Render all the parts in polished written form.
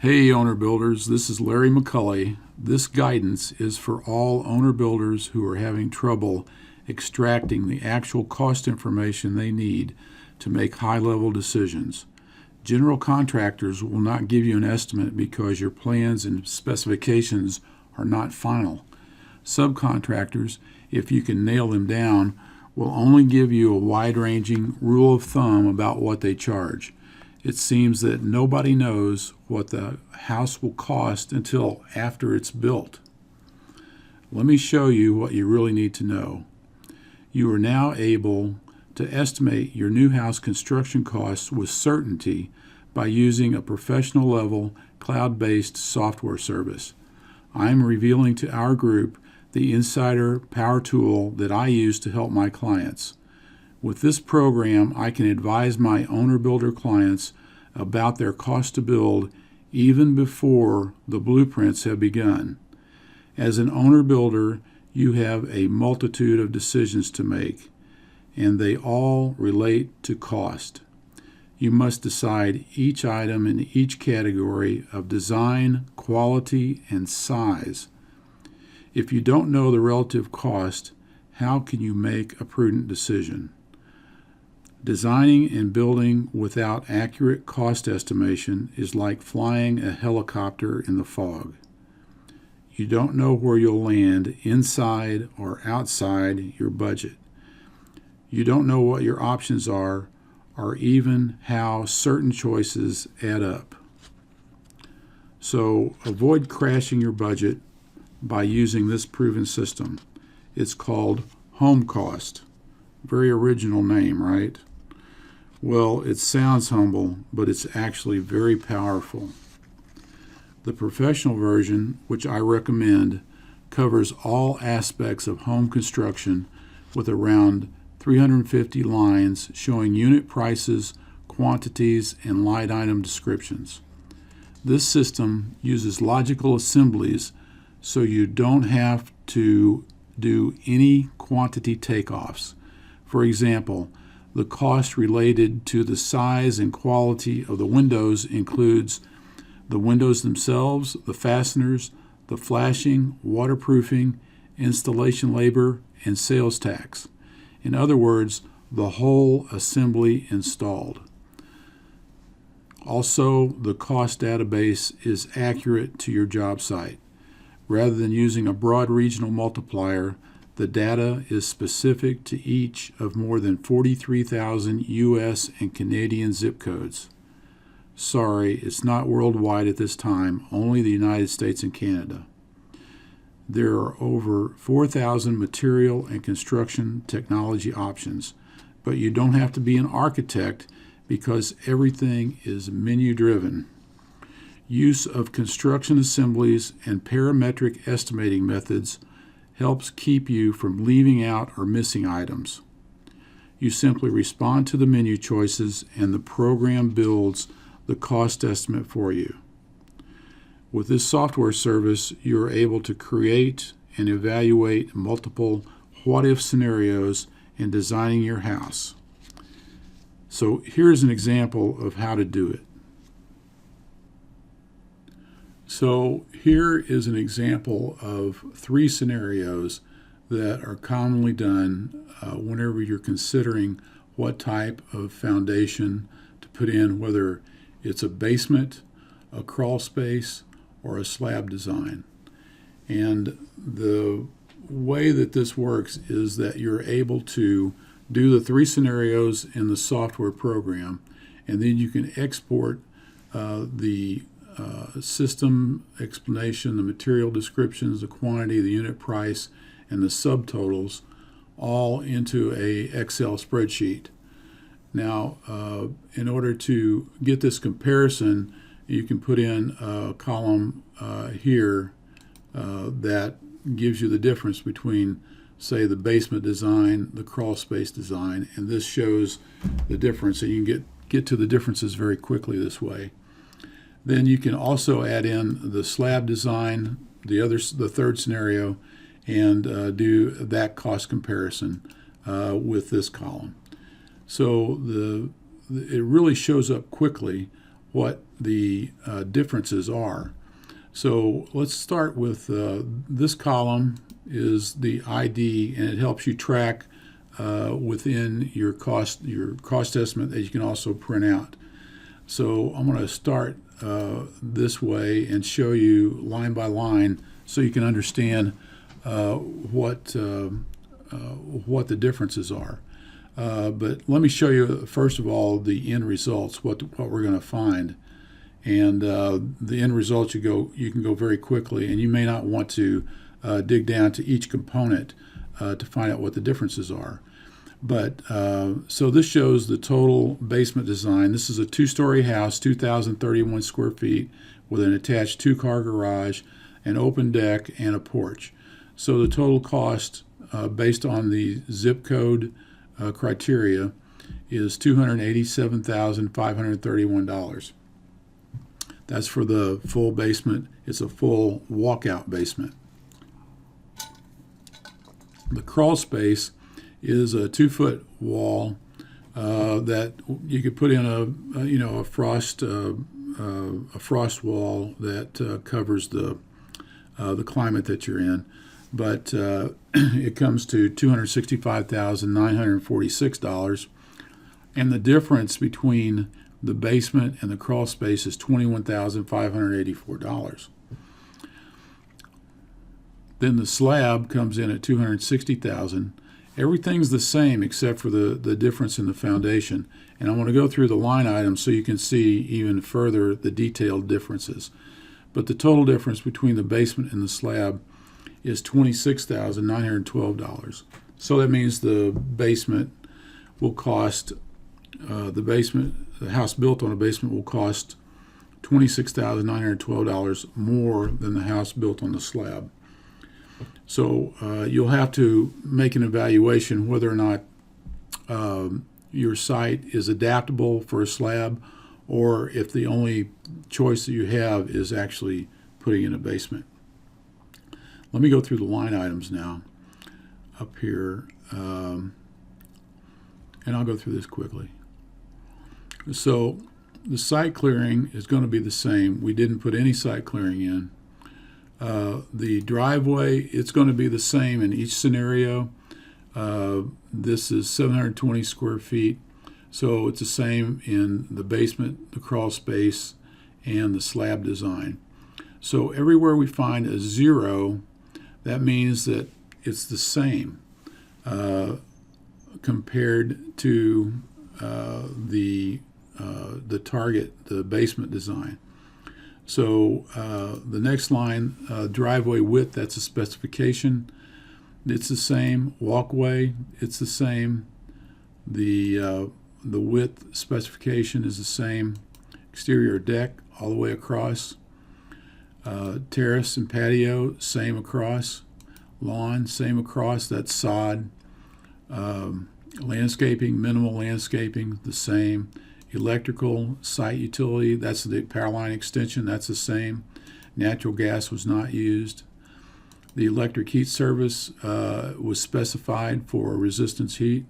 Hey owner builders, this is Larry McCully. This guidance is for all owner builders who are having trouble extracting the actual cost information they need to make high-level decisions. General contractors will not give you an estimate because your plans and specifications are not final. Subcontractors, if you can nail them down, will only give you a wide-ranging rule of thumb about what they charge. It seems that nobody knows what the house will cost until after it's built. Let me show you what you really need to know. You are now able to estimate your new house construction costs with certainty by using a professional level cloud-based software service. I'm revealing to our group the Insider Power Tool that I use to help my clients. With this program, I can advise my owner-builder clients about their cost to build even before the blueprints have begun. As an owner-builder, you have a multitude of decisions to make, and they all relate to cost. You must decide each item in each category of design, quality, and size. If you don't know the relative cost, how can you make a prudent decision? Designing and building without accurate cost estimation is like flying a helicopter in the fog. You don't know where you'll land inside or outside your budget. You don't know what your options are or even how certain choices add up. So avoid crashing your budget by using this proven system. It's called Home Cost. Very original name, right? Well, it sounds humble, but it's actually very powerful. The professional version, which I recommend, covers all aspects of home construction with around 350 lines showing unit prices, quantities, and line item descriptions. This system uses logical assemblies so you don't have to do any quantity takeoffs. For example, the cost related to the size and quality of the windows includes the windows themselves, the fasteners, the flashing, waterproofing, installation labor, and sales tax. In other words, the whole assembly installed. Also, the cost database is accurate to your job site. Rather than using a broad regional multiplier, the data is specific to each of more than 43,000 U.S. and Canadian zip codes. Sorry, it's not worldwide at this time, only the United States and Canada. There are over 4,000 material and construction technology options, but you don't have to be an architect because everything is menu-driven. Use of construction assemblies and parametric estimating methods helps keep you from leaving out or missing items. You simply respond to the menu choices and the program builds the cost estimate for you. With this software service, you are able to create and evaluate multiple what-if scenarios in designing your house. So here's an example of how to do it. So here is an example of 3 scenarios that are commonly done whenever you're considering what type of foundation to put in, whether it's a basement, a crawl space, or a slab design. And the way that this works is that you're able to do the 3 scenarios in the software program, and then you can export the system explanation, the material descriptions, the quantity, the unit price, and the subtotals all into a Excel spreadsheet. Now, in order to get this comparison, you can put in a column here that gives you the difference between, say, the basement design, the crawl space design, and this shows the difference, and you can get to the differences very quickly this way. Then you can also add in the slab design, the third scenario, and do that cost comparison with this column. So it really shows up quickly what the differences are. So let's start with this column is the ID, and it helps you track within your cost estimate that you can also print out. So I'm going to start this way and show you line by line so you can understand what the differences are. But let me show you first of all the end results, what we're going to find. And the end results you can go very quickly, and you may not want to dig down to each component to find out what the differences are. But so this shows the total basement design. This is a 2-story house, 2,031 square feet, with an attached 2-car garage, an open deck, and a porch. So the total cost based on the zip code criteria is $287,531. That's for the full basement. It's a full walkout basement. The crawl space is a 2-foot wall that you could put in a frost wall that covers the climate that you're in. But it comes to $265,946, and the difference between the basement and the crawl space is $21,584. Then the slab comes in at $260,000. Everything's the same except for the difference in the foundation. And I want to go through the line items so you can see even further the detailed differences. But the total difference between the basement and the slab is $26,912. So that means the basement will cost, the house built on a basement will cost $26,912 more than the house built on the slab. So you'll have to make an evaluation whether or not your site is adaptable for a slab, or if the only choice that you have is actually putting in a basement. Let me go through the line items now up here, and I'll go through this quickly. So the site clearing is going to be the same. We didn't put any site clearing in. The driveway, it's going to be the same in each scenario. This is 720 square feet, so it's the same in the basement, the crawl space, and the slab design. So everywhere we find a 0, that means that it's the same compared to the target, the basement design. So the next line, driveway width, that's a specification. It's the same. Walkway, it's the same. The width specification is the same. Exterior deck all the way across. Terrace and patio, same across. Lawn, same across. That's sod. Landscaping, minimal landscaping, the same. Electrical, site utility, that's the power line extension, that's the same. Natural gas was not used. The electric heat service was specified for resistance heat.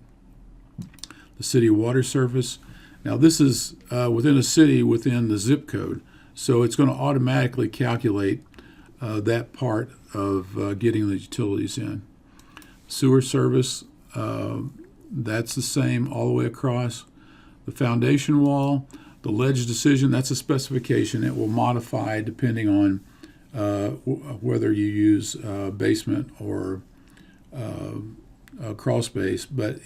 The city water service. Now this is within a city within the zip code, so it's going to automatically calculate that part of getting the utilities in. Sewer service, that's the same all the way across. The foundation wall, the ledge decision, that's a specification. It will modify depending on whether you use basement or crawl space, but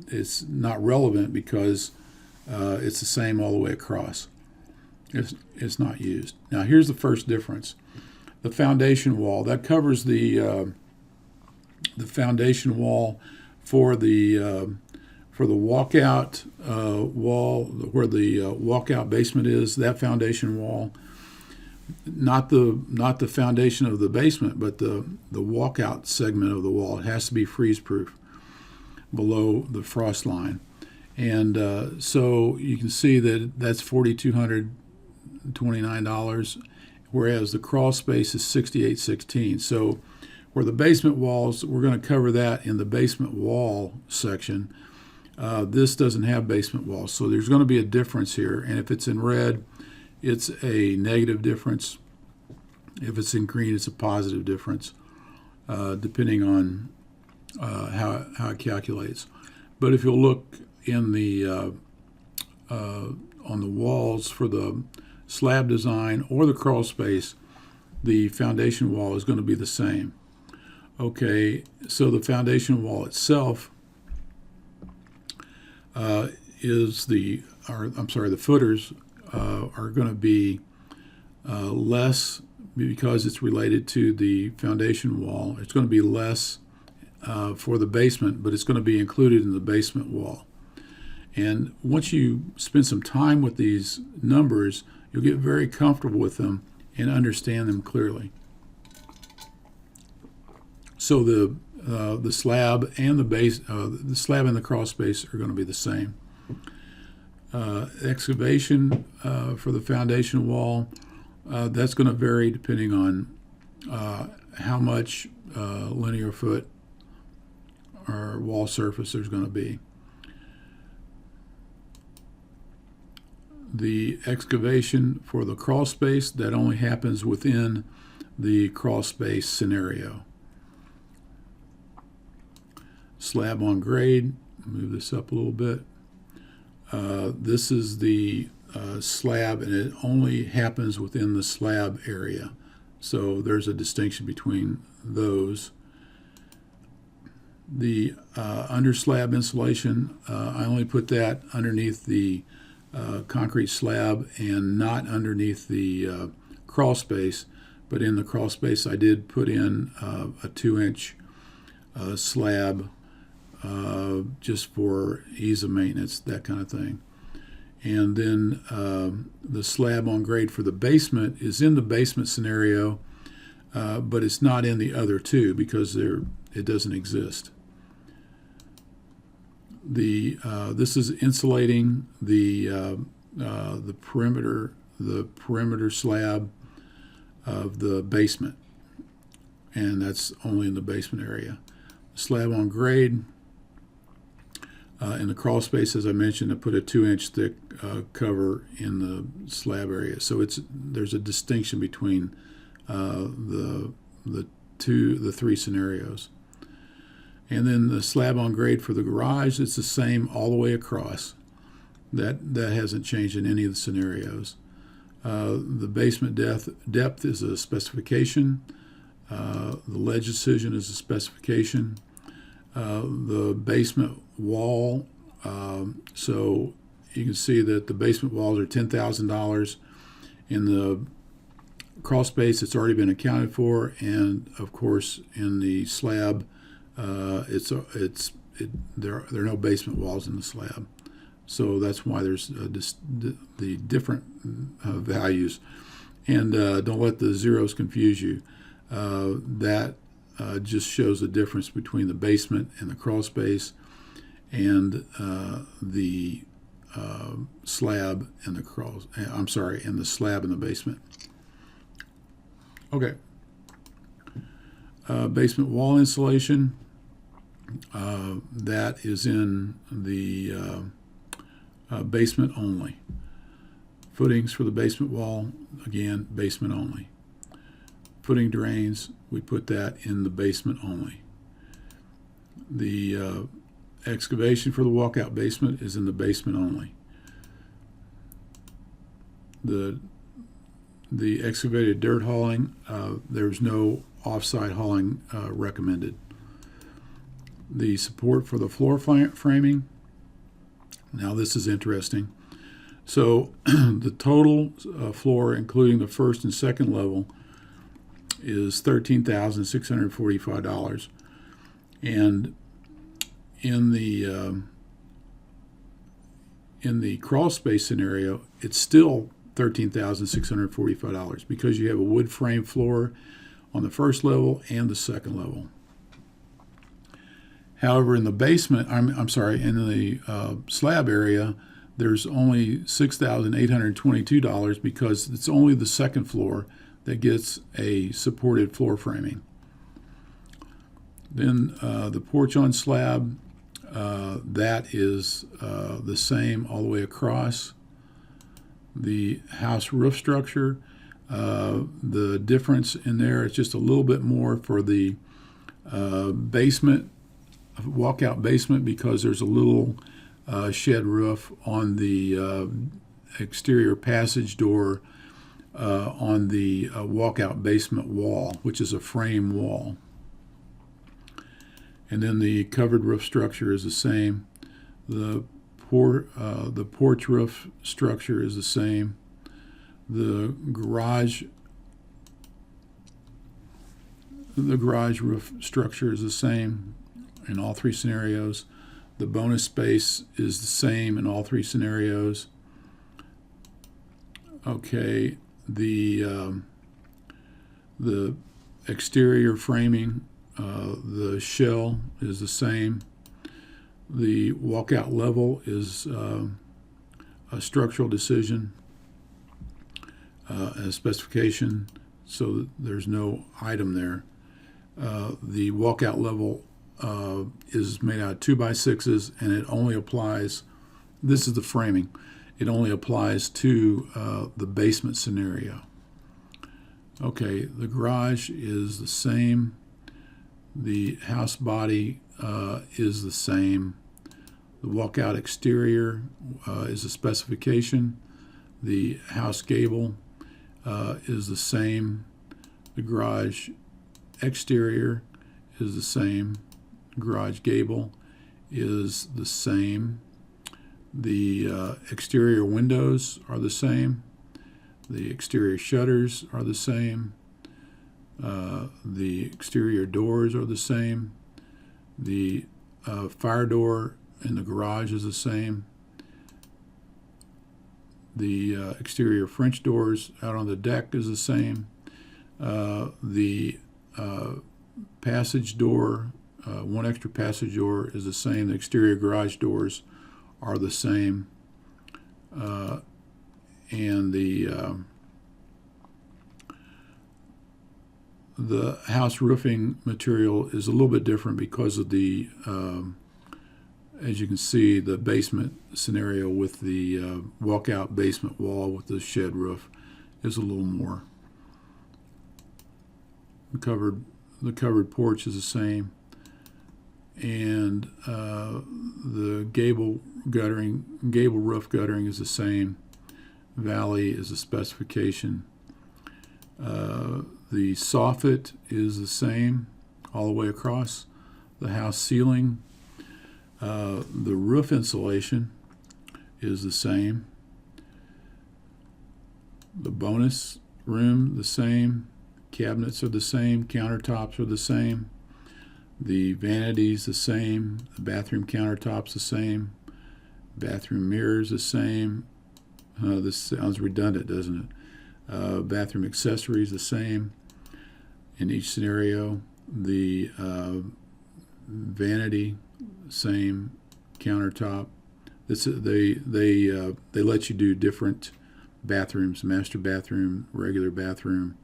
it's not relevant because it's the same all the way across. It's not used. Now here's the first difference. The foundation wall, that covers the foundation wall for the walkout wall, where the walkout basement is, that foundation wall, not the foundation of the basement, but the walkout segment of the wall. It has to be freeze-proof below the frost line. And so you can see that that's $4,229, whereas the crawl space is $6,816. So where the basement walls, we're going to cover that in the basement wall section. This doesn't have basement walls, so there's going to be a difference here. And if it's in red, it's a negative difference. If it's in green, it's a positive difference, depending on how it calculates. But if you'll look in the on the walls for the slab design or the crawl space, the foundation wall is going to be the same. Okay, so the foundation wall itself the footers are going to be less, because it's related to the foundation wall. It's going to be less for the basement, but it's going to be included in the basement wall. And once you spend some time with these numbers, you'll get very comfortable with them and understand them clearly. So the slab and the slab and the crawl space are going to be the same. Excavation for the foundation wall, that's going to vary depending on how much linear foot or wall surface there's going to be. The excavation for the crawl space, that only happens within the crawl space scenario. Slab on grade, move this up a little bit. This is the slab, and it only happens within the slab area. So there's a distinction between those. The under slab insulation, I only put that underneath the concrete slab and not underneath the crawl space. But in the crawl space, I did put in a 2-inch slab just for ease of maintenance, that kind of thing. And then the slab on grade for the basement is in the basement scenario, but it's not in the other two because it doesn't exist. This is insulating the perimeter slab of the basement, and that's only in the basement area. Slab on grade. In the crawl space, as I mentioned, I put a 2-inch thick cover in the slab area. So there's a distinction between the three scenarios. And then the slab on grade for the garage, it's the same all the way across. That hasn't changed in any of the scenarios. The basement depth is a specification. The ledge incision is a specification. The basement wall, so you can see that the basement walls are $10,000. In the crawl space, it's already been accounted for, and of course in the slab, there are no basement walls in the slab. So that's why there's the different values. And don't let the zeros confuse you. That just shows the difference between the basement and the crawl space, and the slab and and the slab in the basement. Okay. Basement wall insulation, that is in the basement only. Footings for the basement wall, again, basement only. Footing drains, we put that in the basement only. The excavation for the walkout basement is in the basement only. The excavated dirt hauling, there's no off-site hauling recommended. The support for the floor framing, now this is interesting. So the total floor, including the first and second level, is $13,645, and in the crawl space scenario, it's still $13,645 because you have a wood frame floor on the first level and the second level. However, in the basement, in the slab area, there's only $6,822 because it's only the second floor that gets a supported floor framing. Then the porch on slab, that is the same all the way across. The house roof structure, the difference in there is just a little bit more for the basement, walkout basement, because there's a little shed roof on the exterior passage door on the walkout basement wall, which is a frame wall. And then the covered roof structure is the same. The porch roof structure is the same. The garage roof structure is the same in all three scenarios. The bonus space is the same in all three scenarios. Okay, the exterior framing, the shell is the same. The walkout level is a structural decision, a specification, so there's no item there. The walkout level is made out of 2x6s, and it only applies, this is the framing, it only applies to the basement scenario. Okay, the garage is the same. The house body is the same. The walkout exterior is a specification. The house gable is the same. The garage exterior is the same. The garage gable is the same. The exterior windows are the same. The exterior shutters are the same. The exterior doors are the same. The fire door in the garage is the same. The exterior French doors out on the deck is the same. The passage door, one extra passage door is the same. The exterior garage doors are the same. And the house roofing material is a little bit different because of the, as you can see, the basement scenario with the walkout basement wall with the shed roof is a little more. The covered porch is the same, and the gable roof guttering is the same. Valley is a specification. The soffit is the same all the way across. The house ceiling, the roof insulation is the same. The bonus room, the same. Cabinets are the same. Countertops are the same. The vanities, the same. The bathroom countertops, the same. Bathroom mirrors, the same. This sounds redundant, doesn't it? Bathroom accessories, the same in each scenario. The vanity, same. Countertop. They let you do different bathrooms: master bathroom, regular bathroom,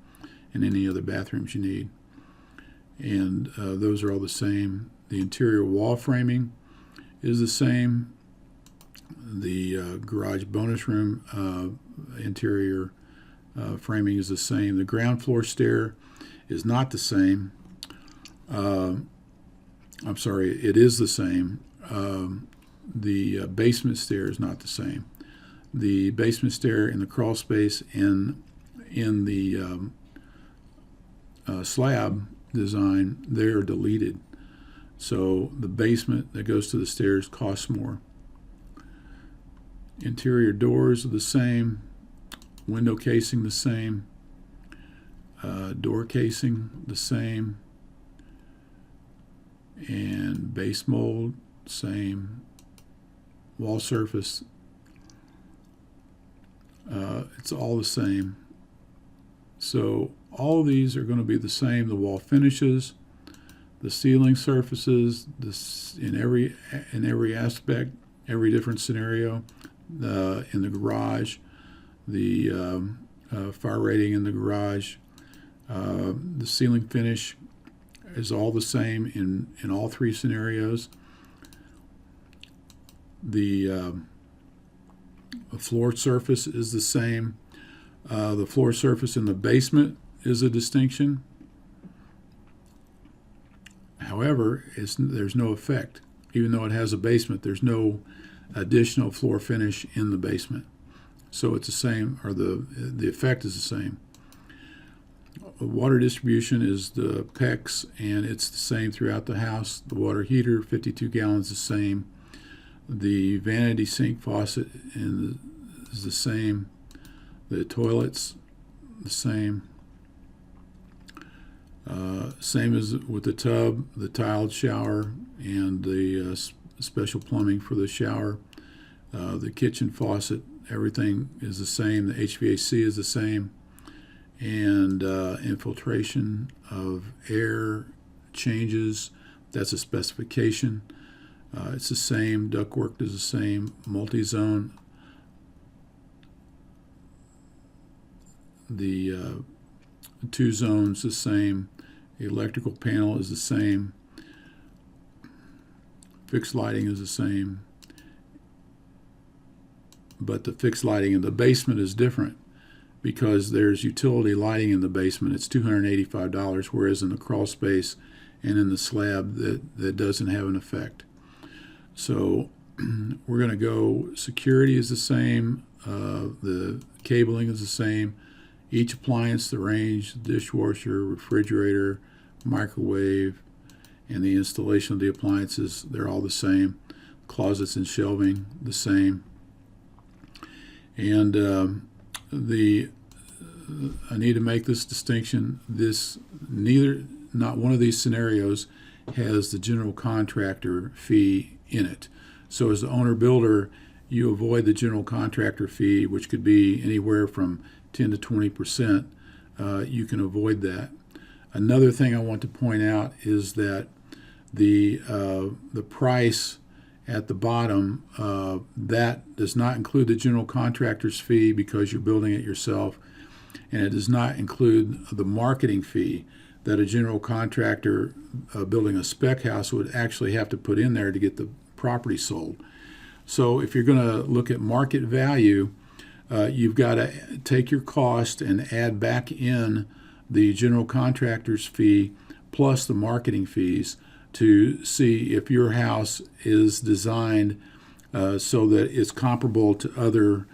and any other bathrooms you need. And those are all the same. The interior wall framing is the same. The garage bonus room interior framing is the same. The ground floor stair is not the same. I'm sorry, it is the same. The basement stair is not the same. The basement stair in the crawl space in the slab design, they're deleted. So the basement that goes to the stairs costs more. Interior doors are the same. Window casing the same. Door casing the same. And base mold, same. Wall surface, it's all the same. So all of these are going to be the same. The wall finishes, the ceiling surfaces, in every aspect, every different scenario. In the garage, the fire rating in the garage, the ceiling finish is all the same in all three scenarios. The floor surface is the same. The floor surface in the basement is a distinction. However, there's no effect. Even though it has a basement, there's no additional floor finish in the basement. So it's the same, or the effect is the same. Water distribution is the PEX, and it's the same throughout the house. The water heater, 52 gallons, the same. The vanity sink faucet is the same. The toilets, the same. Same as with the tub, the tiled shower, and the special plumbing for the shower. The kitchen faucet, everything is the same. The HVAC is the same. And infiltration of air changes, that's a specification. It's the same. Ductwork is the same. Multi-zone. The 2 zones the same. The electrical panel is the same. Fixed lighting is the same. But the fixed lighting in the basement is different because there's utility lighting in the basement. It's $285, whereas in the crawl space and in the slab that doesn't have an effect. So we're going to go, security is the same, the cabling is the same, each appliance, the range, the dishwasher, refrigerator, microwave, and the installation of the appliances, they're all the same. Closets and shelving, the same. And I need to make this distinction. Not one of these scenarios has the general contractor fee in it. So as the owner builder, you avoid the general contractor fee, which could be anywhere from 10 to 20%. You can avoid that. Another thing I want to point out is that the price at the bottom, that does not include the general contractor's fee because you're building it yourself, and it does not include the marketing fee that a general contractor building a spec house would actually have to put in there to get the property sold. So if you're going to look at market value, you've got to take your cost and add back in the general contractor's fee plus the marketing fees to see if your house is designed so that it's comparable to other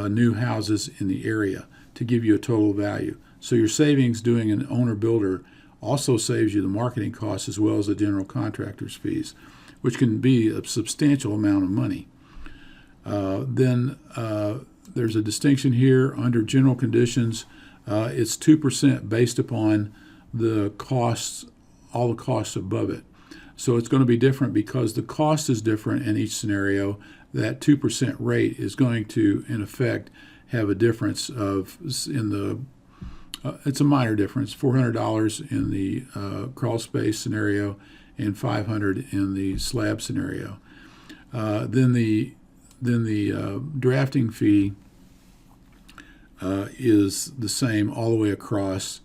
new houses in the area to give you a total value. So your savings doing an owner-builder also saves you the marketing costs as well as the general contractor's fees, which can be a substantial amount of money. Then there's a distinction here under general conditions. It's 2% based upon the costs, all the costs above it. So it's going to be different because the cost is different in each scenario. That 2% rate is going to, in effect, have a difference of it's a minor difference, $400 in the crawl space scenario and $500 in the slab scenario. Then the drafting fee is the same all the way across.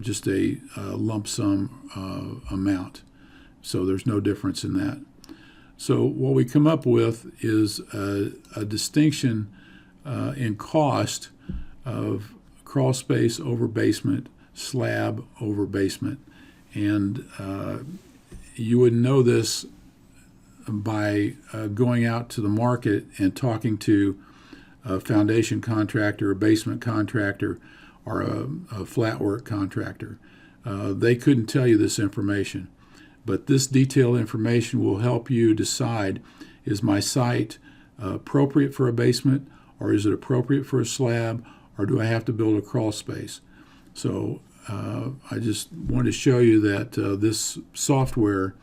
Just a lump sum amount. So there's no difference in that. So what we come up with is a distinction in cost of crawl space over basement, slab over basement. And you would know this by going out to the market and talking to a foundation contractor, a basement contractor, or a flat work contractor. They couldn't tell you this information, but this detailed information will help you decide, is my site appropriate for a basement, or is it appropriate for a slab, or do I have to build a crawl space? So I just wanted to show you that this software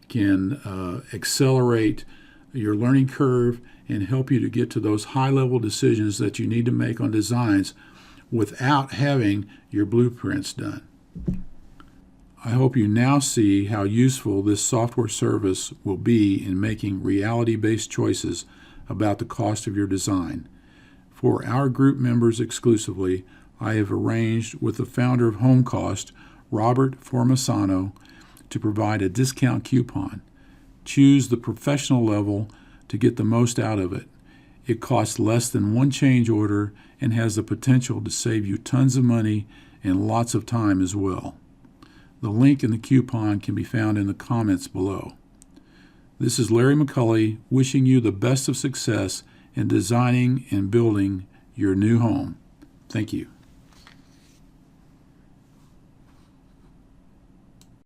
can accelerate your learning curve and help you to get to those high-level decisions that you need to make on designs without having your blueprints done. I hope you now see how useful this software service will be in making reality-based choices about the cost of your design. For our group members exclusively, I have arranged with the founder of HomeCost, Robert Formasano, to provide a discount coupon. Choose the professional level to get the most out of it. It costs less than one change order and has the potential to save you tons of money and lots of time as well. The link and the coupon can be found in the comments below. This is Larry McCully wishing you the best of success in designing and building your new home. Thank you.